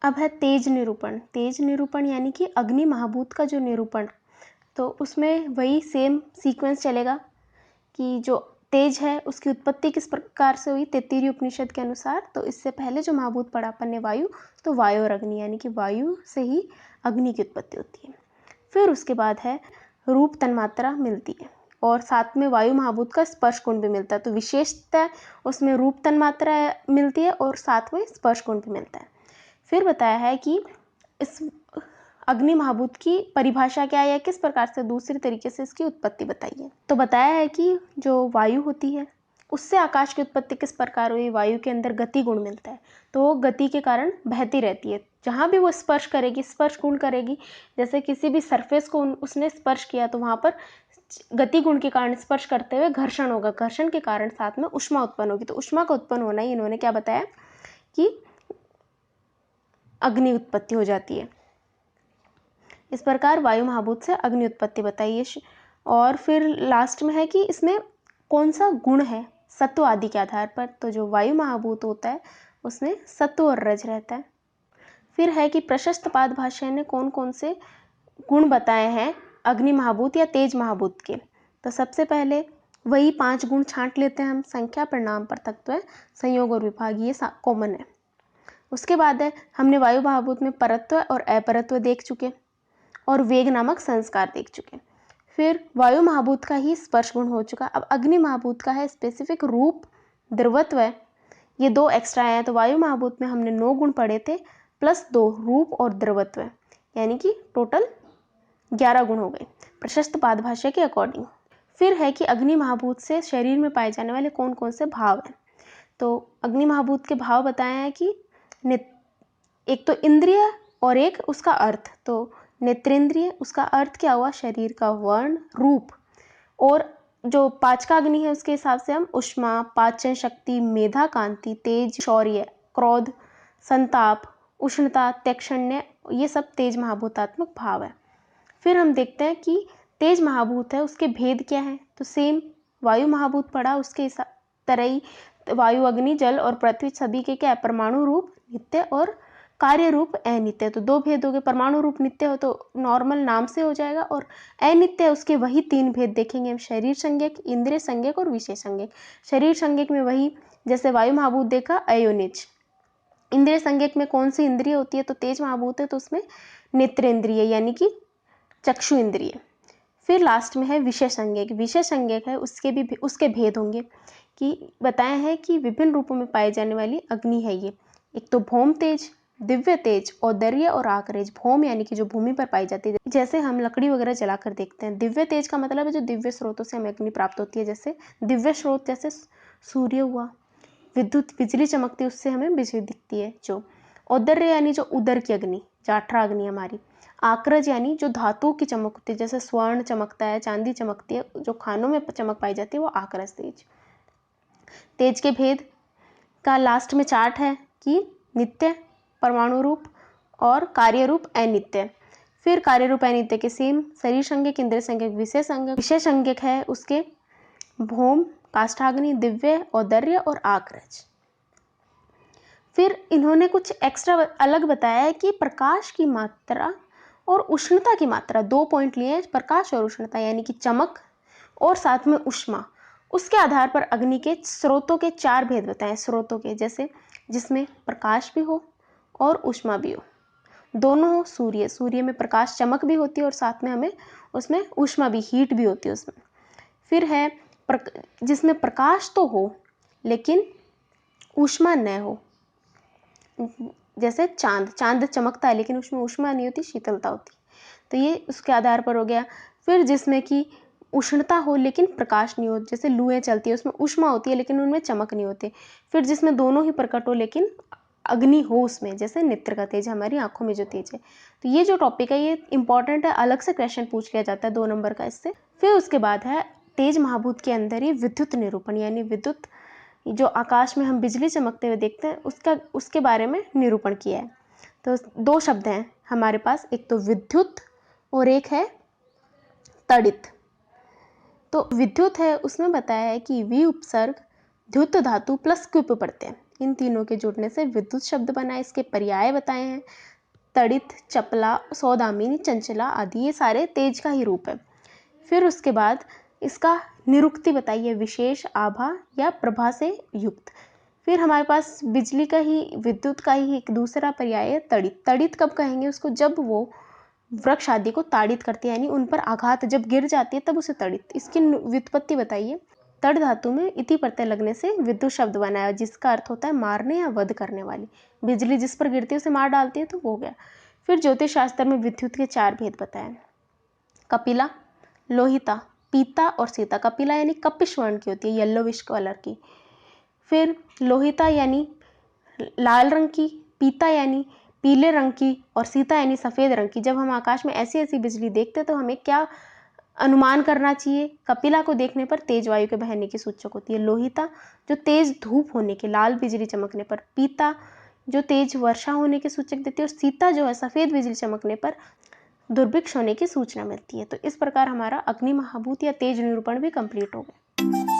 अब है तेज निरूपण। तेज निरूपण यानी कि अग्नि महाभूत का जो निरूपण, तो उसमें वही सेम सीक्वेंस चलेगा कि जो तेज है उसकी उत्पत्ति किस प्रकार से हुई तैत्तिरीय उपनिषद के अनुसार। तो इससे पहले जो महाभूत पढ़ा अपन ने वायु, तो वायु और अग्नि, यानी कि वायु से ही अग्नि की उत्पत्ति होती है। फिर उसके बाद है रूप तन्मात्रा मिलती है, और साथ में वायु महाभूत का स्पर्श गुण भी मिलता है। तो विशेषतः उसमें रूप तन्मात्रा मिलती है और साथ में स्पर्श गुण भी मिलता है। फिर बताया है कि इस अग्नि महाभूत की परिभाषा क्या है या किस प्रकार से दूसरे तरीके से इसकी उत्पत्ति बताइए। तो बताया है कि जो वायु होती है उससे आकाश की उत्पत्ति किस प्रकार हुई। वायु के अंदर गति गुण मिलता है, तो वो गति के कारण बहती रहती है। जहाँ भी वो स्पर्श करेगी, स्पर्श गुण करेगी, जैसे किसी भी सरफेस को उसने स्पर्श किया तो वहाँ पर गति गुण के कारण स्पर्श करते हुए घर्षण होगा। घर्षण के कारण साथ में उष्मा उत्पन्न होगी। तो उष्मा का उत्पन्न होना ही इन्होंने क्या बताया कि अग्नि उत्पत्ति हो जाती है। इस प्रकार वायु महाभूत से अग्नि उत्पत्ति बताइए। और फिर लास्ट में है कि इसमें कौन सा गुण है सत्व आदि के आधार पर। तो जो वायु महाभूत होता है उसमें सत्व और रज रहता है। फिर है कि प्रशस्त पाद भाष्य ने कौन कौन से गुण बताए हैं अग्नि महाभूत या तेज महाभूत के। तो सबसे पहले वही 5 गुण छांट लेते हैं हम। संख्या, परिणाम, पृथक्त्व, संयोग और विभाग, ये कॉमन है। उसके बाद है हमने वायु महाभूत में परत्व और अपरत्व देख चुके और वेग नामक संस्कार देख चुके। फिर वायु महाभूत का ही स्पर्श गुण हो चुका। अब अग्नि महाभूत का है स्पेसिफिक रूप, द्रवत्व, ये 2 एक्स्ट्रा हैं। तो वायु महाभूत में हमने 9 गुण पढ़े थे प्लस 2 रूप और द्रवत्व, यानी कि टोटल 11 गुण हो गए प्रशस्त पाद भाष्य के अकॉर्डिंग। फिर है कि अग्नि महाभूत से शरीर में पाए जाने वाले कौन कौन से भाव हैं। तो अग्नि महाभूत के भाव बताए हैं कि एक तो इंद्रिय और एक उसका अर्थ। तो नेत्रेंद्रिय, उसका अर्थ क्या हुआ शरीर का वर्ण, रूप, और जो 5 का अग्नि है उसके हिसाब से हम उष्मा, पाचन शक्ति, मेधा, कांति, तेज, शौर्य, क्रोध, संताप, उष्णता, तैक्षण्य, ये सब तेज महाभूतात्मक भाव है। फिर हम देखते हैं कि तेज महाभूत है उसके भेद क्या है। तो सेम वायु महाभूत पढ़ा उसके तरह ही वायु, अग्नि, जल और पृथ्वी सभी के क्या परमाणु रूप नित्य और कार्य रूप अनित्य। तो 2 भेद हो गए। परमाणु रूप नित्य हो तो नॉर्मल नाम से हो जाएगा, और अनित्य उसके वही 3 भेद देखेंगे हम, शरीर संज्ञक, इंद्रिय संज्ञक और विषय संज्ञक। शरीर संज्ञक में वही जैसे वायु महाभूत देखा अयोनिज। इंद्रिय संज्ञक में कौन सी इंद्रिय होती है, तो तेज महाभूत है तो उसमें नेत्रेंद्रिय यानी कि चक्षु इंद्रिय। फिर लास्ट में है विषय संज्ञक। विषय संज्ञक है उसके भेद होंगे कि बताए हैं कि विभिन्न रूपों में पाई जाने वाली अग्नि है ये। एक तो भौम तेज, दिव्य तेज, औदर्य और आकरेज। भौम यानी कि जो भूमि पर पाई जाती है, जैसे हम लकड़ी वगैरह जलाकर देखते हैं। दिव्य तेज का मतलब है जो दिव्य स्रोतों से हमें अग्नि प्राप्त होती है, जैसे दिव्य स्रोत जैसे सूर्य हुआ, विद्युत बिजली चमकती है उससे हमें बिजली दिखती है। जो औदर्य यानी जो उदर की अग्नि, जाठरा अग्नि हमारी। आकरज यानी जो धातुओं की चमक होती है, जैसे स्वर्ण चमकता है, चांदी चमकती है, जो खानों में चमक पाई जाती है वो आकरज तेज। तेज के भेद का लास्ट में चार्ट है कि नित्य, परमाणु रूप और कार्य रूप अनित्य। फिर कार्य रूप अनित्य के सेम शरीर संज्ञक, इंद्रिय संज्ञक, विषय संज्ञक। विषय संज्ञक है उसके भौम, काष्ठाग्नि, दिव्य, औदर्य और आकरज। फिर इन्होंने कुछ एक्स्ट्रा अलग बताया है कि प्रकाश की मात्रा और उष्णता की मात्रा, 2 पॉइंट लिए हैं, प्रकाश और उष्णता, यानी कि चमक और साथ में उष्मा। उसके आधार पर अग्नि के स्रोतों के 4 भेद बताएं। स्रोतों के जैसे जिसमें प्रकाश भी हो और उष्मा भी हो, दोनों हो। सूर्य में प्रकाश, चमक भी होती है और साथ में हमें उसमें उष्मा भी, हीट भी होती है उसमें। फिर है जिसमें प्रकाश तो हो लेकिन उष्मा न हो, जैसे चांद चमकता है लेकिन उसमें उष्मा नहीं होती, शीतलता होती। तो ये उसके आधार पर हो गया। फिर जिसमें कि उष्णता हो लेकिन प्रकाश नहीं हो, जैसे लुएं चलती है उसमें उष्मा होती है लेकिन उनमें चमक नहीं होती। फिर जिसमें दोनों ही प्रकट हो लेकिन अग्नि हो उसमें, जैसे नेत्र का तेज, हमारी आंखों में जो तेज है। तो ये जो टॉपिक है ये इंपॉर्टेंट है, अलग से क्वेश्चन पूछ लिया जाता है 2 नंबर का इससे। फिर उसके बाद है तेज महाभूत के अंदर ही विद्युत निरूपण, यानी विद्युत जो आकाश में हम बिजली चमकते हुए देखते हैं उसके बारे में निरूपण किया है। तो 2 शब्द हैं हमारे पास, एक तो विद्युत और एक है तड़ित। तो विद्युत है उसमें बताया है कि वी उपसर्ग द्युत धातु प्लस क्युप पढ़ते हैं। इन तीनों के जुड़ने से विद्युत शब्द बना है। इसके पर्याय बताए हैं, तड़ित, चपला, सौदामिनी, चंचला आदि, ये सारे तेज का ही रूप है। फिर उसके बाद इसका निरुक्ति बताइए, विशेष, आभा या प्रभा से युक्त। फिर हमारे पास बिजली का ही, विद्युत का ही एक दूसरा पर्याय है तड़ित। तड़ित कब कहेंगे उसको, जब वो वृक्ष आदि को ताड़ित करती है, यानी उन पर आघात जब गिर जाती है तब उसे तड़ित। इसकी व्युत्पत्ति बताइए, तड़ धातु में इति प्रत्यय लगने से विद्युत शब्द बना है, जिसका अर्थ होता है मारने या वध करने वाली। बिजली जिस पर गिरती है उसे मार डालती है, तो वो हो गया। फिर ज्योतिष शास्त्र में विद्युत के 4 भेद बताए, कपिला, लोहिता, पीता और सीता। कपिला यानी कपिश वर्ण की होती है, येलोविश कलर की। फिर लोहिता यानी लाल रंग की, पीता यानी पीले रंग की, और सीता यानी सफ़ेद रंग की। जब हम आकाश में ऐसी ऐसी बिजली देखते हैं तो हमें क्या अनुमान करना चाहिए? कपिला को देखने पर तेज वायु के बहने की सूचक होती है, लोहिता जो तेज धूप होने के, लाल बिजली चमकने पर, पीता जो तेज वर्षा होने के सूचक देती है, और सीता जो है सफ़ेद बिजली चमकने पर दुर्भिक्ष होने की सूचना मिलती है। तो इस प्रकार हमारा अग्नि महाभूत या तेज निरूपण भी कंप्लीट हो गया।